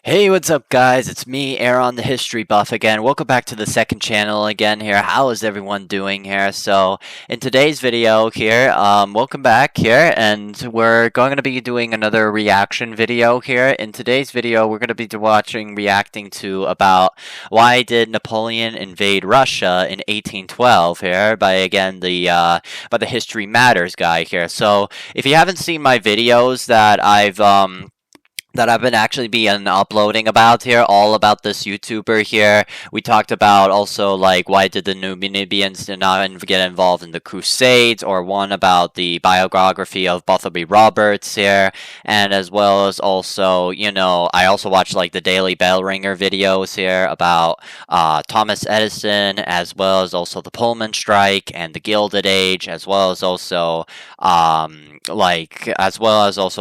Hey, what's up, guys? It's me, Aaron, the history buff again. Welcome back to the second channel again here. How is everyone doing here? So, in today's video here, welcome back here, and we're going to be doing another reaction video here. In today's video, we're going to be reacting to about why did Napoleon invade Russia in 1812 here by again the History Matters guy here. So, if you haven't seen my videos that I've been actually uploading about here, all about this YouTuber here. We talked about also like why did the Numidians not get involved in the Crusades, or one about the biography of Bartholomew Roberts here, and as well as also, I also watched like the Daily Bell Ringer videos here about Thomas Edison, as well as also the Pullman strike and the Gilded Age, as well as also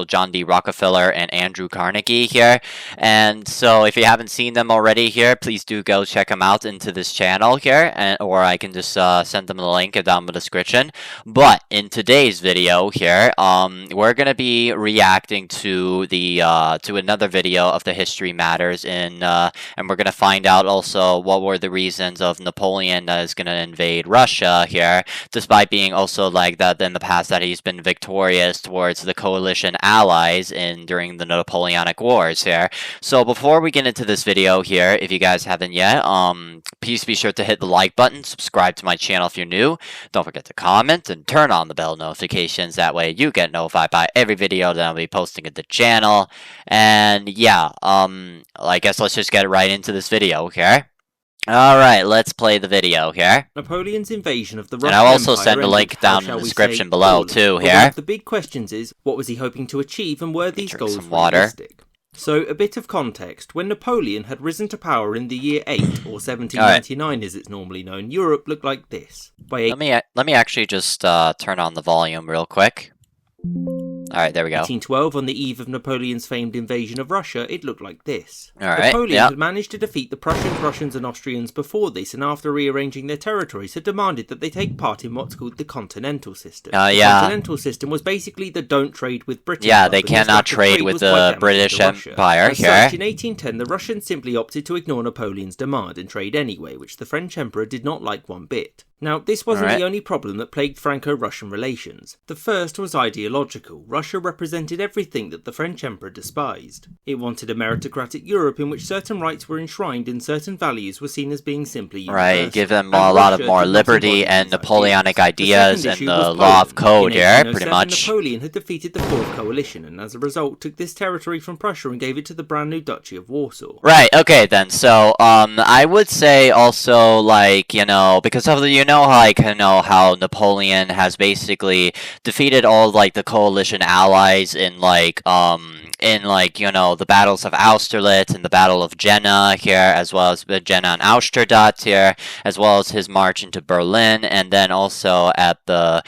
John D. Rockefeller and Andrew Carnegie here. And so if you haven't seen them already here, please do go check them out into this channel here, or I can just send them the link down in the description. But in today's video here, we're gonna be reacting to another video of the History Matters, and we're gonna find out also what were the reasons of Napoleon that is gonna invade Russia here, despite being also like that in the past that he's been victorious towards the coalition allies during the Napoleonic Wars here. So before we get into this video here, if you guys haven't yet, please be sure to hit the like button, subscribe to my channel if you're new, don't forget to comment, and turn on the bell notifications. That way you get notified by every video that I'll be posting at the channel. And yeah, I guess let's just get right into this video, okay? Alright, let's play the video here. Napoleon's invasion of the Russian and I'll also Empire send a link down in the description below too here. One of the big questions is, what was he hoping to achieve, and were these goals realistic? So, a bit of context. When Napoleon had risen to power in the year 8, or 1799 as it's normally known, Europe looked like this. Let me actually just turn on the volume real quick. Alright, there we go. 1812, on the eve of Napoleon's famed invasion of Russia, it looked like this. Napoleon had managed to defeat the Prussians, Russians and Austrians before this, and after rearranging their territories, had demanded that they take part in what's called the continental system. The continental system was basically the don't trade with Britain. Yeah, they cannot trade with the British Empire here. Such, in 1810, the Russians simply opted to ignore Napoleon's demand and trade anyway, which the French Emperor did not like one bit. Now, this wasn't the only problem that plagued Franco-Russian relations. The first was ideological. Russia represented everything that the French Emperor despised. It wanted a meritocratic Europe in which certain rights were enshrined and certain values were seen as being simply universal. Give them a lot of more liberty and Napoleonic ideas and the law of code here, pretty much. Napoleon had defeated the Fourth Coalition and as a result took this territory from Prussia and gave it to the brand new Duchy of Warsaw. Right, okay then, so, I would say also, like, because of the, how Napoleon has basically defeated all, like, the coalition allies in the battles of Austerlitz and the Battle of Jena here, as well as Jena and Austerlitz here, as well as his march into Berlin, and then also at the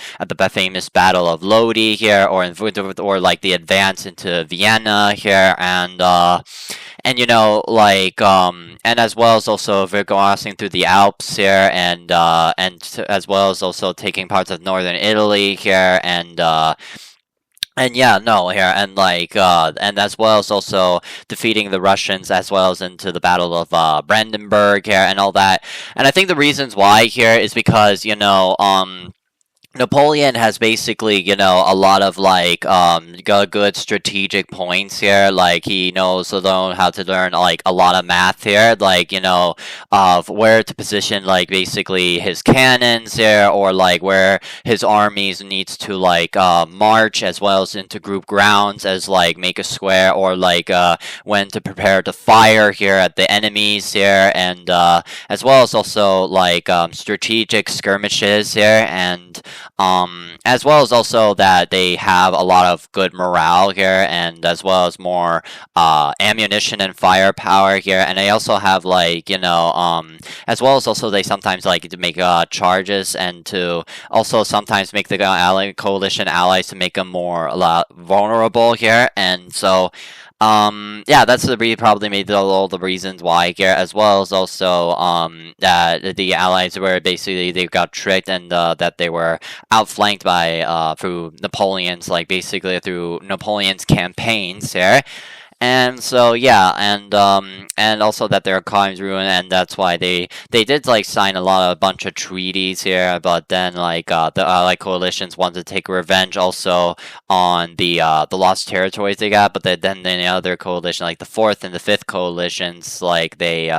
famous Battle of Lodi here, or like the advance into Vienna here, and as well as also crossing through the Alps here, and as well as also taking parts of northern Italy here, and as well as also defeating the Russians, as well as into the Battle of Brandenburg here and all that. And I think the reasons why here is because, Napoleon has basically, a lot of, good strategic points here. Like, he knows how to learn, a lot of math here. Of where to position, basically his cannons here, or, where his armies needs to, march, as well as into group grounds, as, make a square, or, when to prepare to fire here at the enemies here, and, as well as also, strategic skirmishes here, and, as well as also that they have a lot of good morale here, and as well as more ammunition and firepower here, and they also have as well as also they sometimes to make charges, and to also sometimes make the coalition allies to make them more vulnerable here, and so that's probably made all the reasons why here, as well as also that the allies were basically they got tricked, and that they were outflanked by through Napoleon's basically through Napoleon's campaigns here. And so yeah, and also that their economy's ruined, and that's why they did like sign a bunch of treaties here, but then the Allied coalitions wanted to take revenge also on the lost territories they got, but then the other coalition, like the fourth and the fifth coalitions, they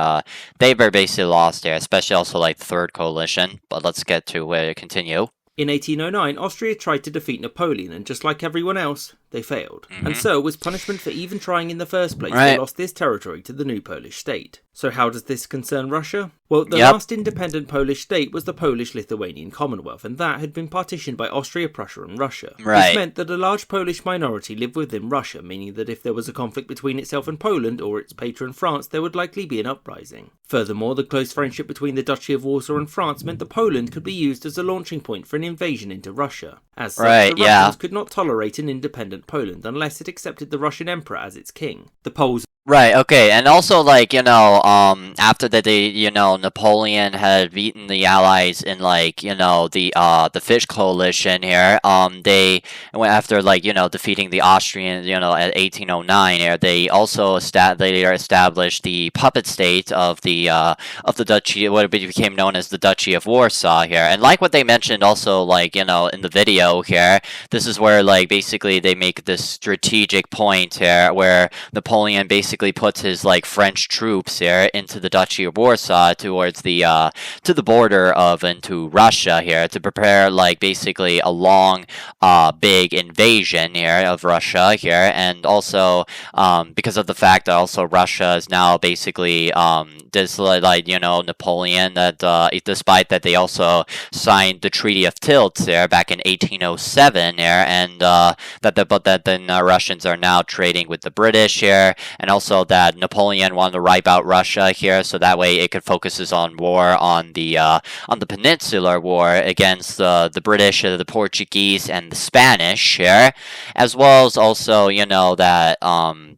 were basically lost here, especially also like the third coalition. But let's get to where to continue. In 1809, Austria tried to defeat Napoleon, and just like everyone else, they failed. And so, as punishment for even trying in the first place, they lost this territory to the new Polish state. So how does this concern Russia? Well, the last independent Polish state was the Polish-Lithuanian Commonwealth, and that had been partitioned by Austria, Prussia and Russia. This meant that a large Polish minority lived within Russia, meaning that if there was a conflict between itself and Poland, or its patron France, there would likely be an uprising. Furthermore, the close friendship between the Duchy of Warsaw and France meant that Poland could be used as a launching point for an invasion into Russia. As such, the Russians could not tolerate an independent Poland unless it accepted the Russian emperor as its king. The Poles Right, okay, and also, after that Napoleon had beaten the Allies in, the Fish Coalition here, they went after, defeating the Austrians, at 1809 here, they also established the puppet state of the Duchy, what became known as the Duchy of Warsaw here, and like what they mentioned also, in the video here, this is where, basically they make this strategic point here, where Napoleon basically puts his French troops here into the Duchy of Warsaw towards to the border of into Russia here to prepare basically a long big invasion here of Russia here, and also because of the fact that also Russia is now basically Napoleon, that despite that they also signed the Treaty of Tilsit there back in 1807 here, and that the Russians are now trading with the British here, and also that Napoleon wanted to wipe out Russia here, so that way it could focus on war on the Peninsular War against the British, the Portuguese, and the Spanish here, as well as also that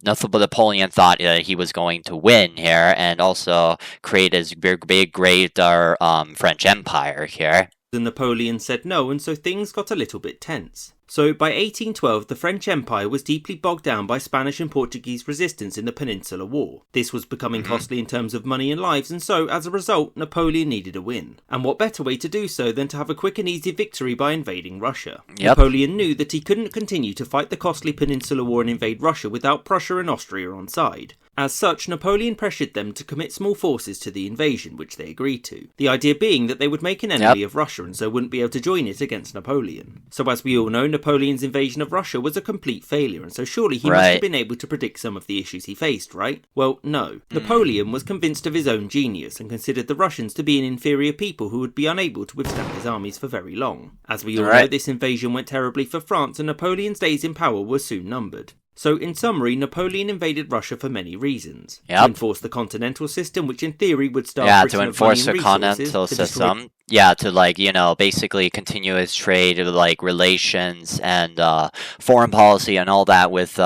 Napoleon thought he was going to win here, and also create his big greater French Empire here. Napoleon said no, and so things got a little bit tense. So by 1812, the French Empire was deeply bogged down by Spanish and Portuguese resistance in the Peninsular War. This was becoming costly in terms of money and lives, and so, as a result, Napoleon needed a win. And what better way to do so than to have a quick and easy victory by invading Russia? Napoleon knew that he couldn't continue to fight the costly Peninsular War and invade Russia without Prussia and Austria on side. As such, Napoleon pressured them to commit small forces to the invasion, which they agreed to. The idea being that they would make an enemy of Russia and so wouldn't be able to join it against Napoleon. So as we all know, Napoleon's invasion of Russia was a complete failure, and so surely he must have been able to predict some of the issues he faced, right? Well, no. Napoleon was convinced of his own genius and considered the Russians to be an inferior people who would be unable to withstand his armies for very long. As we all know, this invasion went terribly for France, and Napoleon's days in power were soon numbered. So, in summary, Napoleon invaded Russia for many reasons. To enforce the continental system, which in theory would starve Britain to enforce the continental system. To basically continue his trade, relations and foreign policy and all that with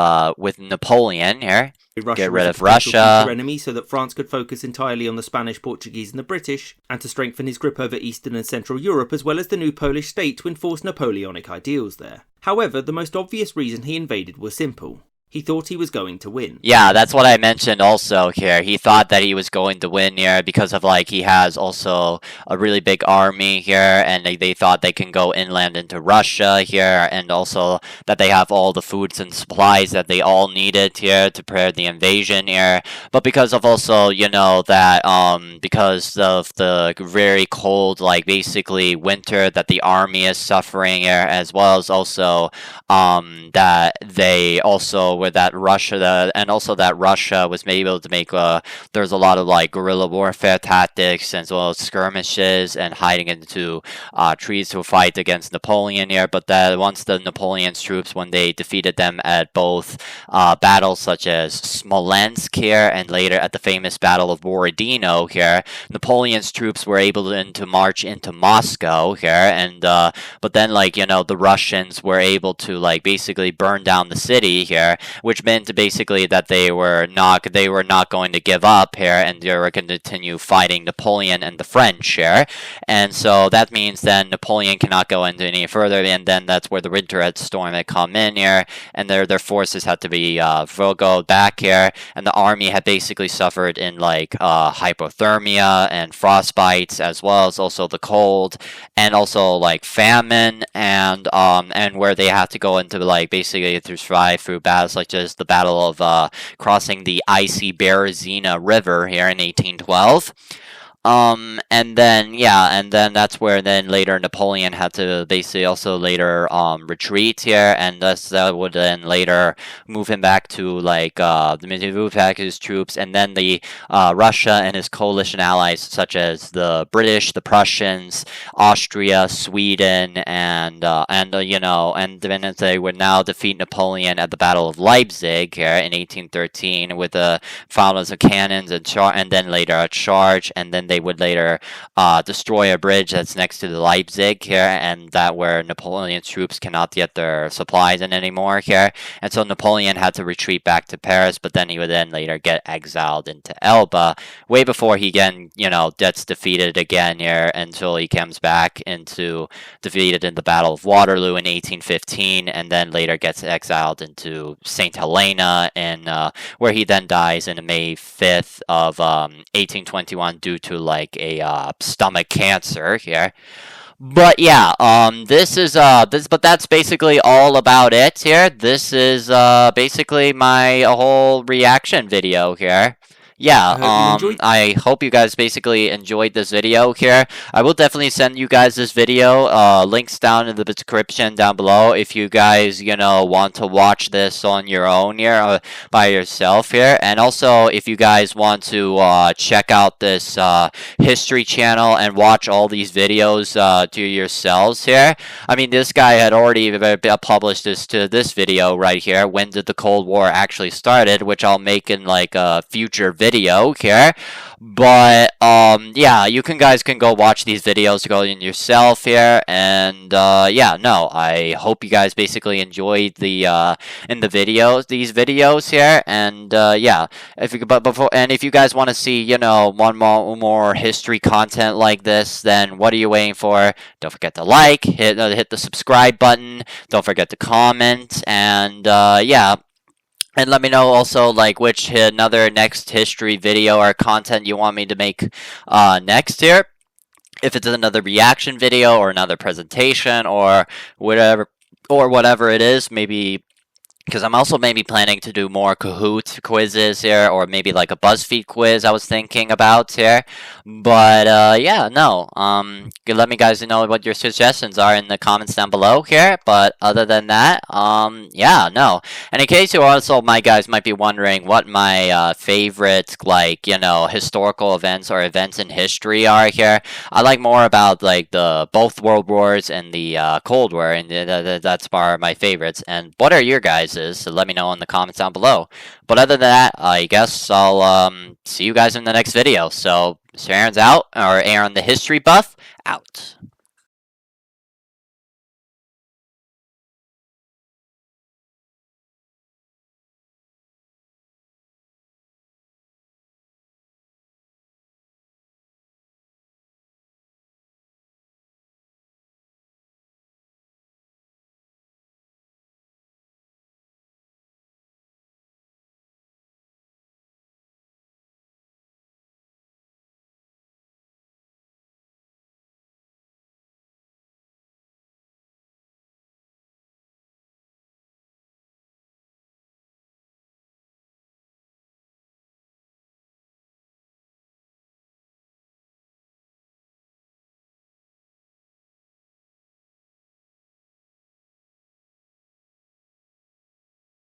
Napoleon here. Russia get rid of Russia, enemy, so that France could focus entirely on the Spanish, Portuguese and the British, and to strengthen his grip over Eastern and Central Europe, as well as the new Polish state to enforce Napoleonic ideals there. However, the most obvious reason he invaded was simple. He thought he was going to win. Yeah, that's what I mentioned also here. He thought that he was going to win here because of he has also a really big army here, and they thought they can go inland into Russia here, and also that they have all the foods and supplies that they all needed here to prepare the invasion here. But because of also, that because of the very cold, basically winter that the army is suffering here, as well as also that they also with that Russia, and also that Russia was able to make, there's a lot of guerrilla warfare tactics, as well as skirmishes and hiding into trees to fight against Napoleon here. But that once the Napoleon's troops, when they defeated them at both battles such as Smolensk here, and later at the famous Battle of Borodino here, Napoleon's troops were able to march into Moscow here, and but then the Russians were able to basically burn down the city here, which meant basically that they were not going to give up here, and they were going to continue fighting Napoleon and the French here. And so that means then Napoleon cannot go into any further, and then that's where the winter storm had come in here, and their forces had to be go back here, and the army had basically suffered in like hypothermia and frostbites, as well as also the cold, and also like famine, and where they had to go into like basically to survive through battles such as the Battle of crossing the icy Berezina River here in 1812. And then that's where then later Napoleon had to basically also later retreat here, and thus that would then later move him back to like move back his troops, and then the Russia and his coalition allies such as the British, the Prussians, Austria, Sweden, and then they would now defeat Napoleon at the Battle of Leipzig here in 1813 with the fountains of cannons and then later a charge, and then they would later destroy a bridge that's next to the Leipzig here, and that where Napoleon's troops cannot get their supplies in anymore here, and so Napoleon had to retreat back to Paris, but then he would then later get exiled into Elba, way before he again, gets defeated again here, until he comes back into defeated in the Battle of Waterloo in 1815, and then later gets exiled into St. Helena, and where he then dies in May 5th of 1821 due to like a stomach cancer here. But yeah, but that's basically all about it here. This is basically my whole reaction video here. Yeah, I hope you guys basically enjoyed this video here. I will definitely send you guys this video, links down in the description down below if you guys, want to watch this on your own here, by yourself here. And also, if you guys want to check out this history channel and watch all these videos to yourselves here. I mean, this guy had already published this video right here, when did the Cold War actually started, which I'll make in like a future video here. But yeah, you guys can go watch these videos, go in yourself here, and yeah, no, I hope you guys basically enjoyed these videos here, and yeah, if you guys want to see one more history content like this, then what are you waiting for? Don't forget to hit the subscribe button, don't forget to comment, and yeah. And let me know also like which another next history video or content you want me to make next here. If it's another reaction video or another presentation or whatever it is, maybe. Because I'm also maybe planning to do more Kahoot quizzes here, or maybe like a BuzzFeed quiz I was thinking about here. But yeah, no. Let me guys know what your suggestions are in the comments down below here. But other than that, yeah, no. And in case you also guys might be wondering what my favorite historical events or events in history are here, I like more about like the both World Wars and the Cold War, and that's my favorites. And what are your guys'? So let me know in the comments down below. But other than that, I guess I'll see you guys in the next video. So Mr. Aaron's out, or Aaron the History Buff, out.